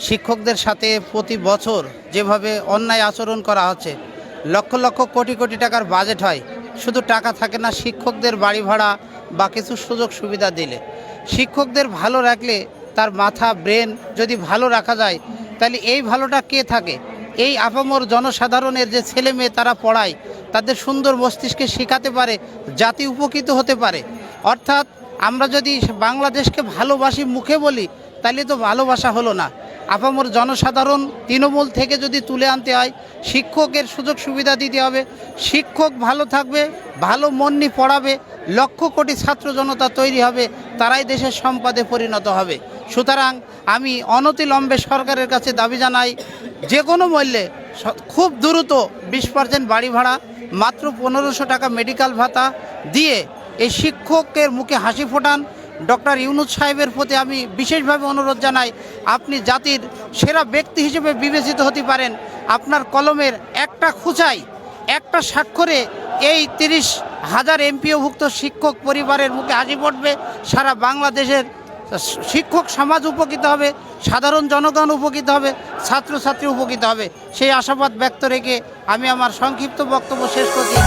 শিক্ষকদের সাথে প্রতি বছর যেভাবে অন্যায় আচরণ করা হচ্ছে, লক্ষ লক্ষ কোটি কোটি টাকার বাজেট হয়, শুধু টাকা থাকে না শিক্ষকদের বাড়ি ভাড়া বা কিছু সুযোগ সুবিধা দিলে। শিক্ষকদের ভালো রাখলে তার মাথা ব্রেন যদি ভালো রাখা যায়, তাহলে এই ভালোটা কে থাকে? এই আপামর জনসাধারণের যে ছেলে মেয়ে তারা পড়ায়, তাদের সুন্দর মস্তিষ্কে শেখাতে পারে, জাতি উপকৃত হতে পারে। অর্থাৎ আমরা যদি বাংলাদেশকে ভালোবাসি মুখে বলি, তাহলে তো ভালোবাসা হলো না। আপামর জনসাধারণ তৃণমূল থেকে যদি তুলে আনতে হয়, শিক্ষকের সুযোগ সুবিধা দিতে হবে। শিক্ষক ভালো থাকবে, ভালো মন নিয়ে পড়াবে, লক্ষ কোটি ছাত্র জনতা তৈরি হবে, তারাই দেশের সম্পদে পরিণত হবে। সুতরাং আমি অনতিবিলম্বে সরকারের কাছে দাবি জানাই, যে কোনো মূল্যে খুব দ্রুত 20% বাড়ি ভাড়া, মাত্র 1500 টাকা মেডিকেল ভাতা দিয়ে এই শিক্ষকের মুখে হাসি ফোটান। ডক্টর ইউনূস সাহেবের প্রতি আমি বিশেষভাবে অনুরোধ জানাই, আপনি জাতির সেরা ব্যক্তি হিসেবে বিবেচিত হতে পারেন। আপনার কলমের একটা খুঁচাই, একটা স্বাক্ষরে এই 30,000 এমপিওভুক্ত শিক্ষক পরিবারের মুখে হাসি ফুটবে। সারা বাংলাদেশের শিক্ষক সমাজ উপকৃত হবে, সাধারণ জনগণ উপকৃত হবে, ছাত্রছাত্রী উপকৃত হবে। সেই আশাবাদ ব্যক্ত রেখে আমি আমার সংক্ষিপ্ত বক্তব্য শেষ করছি।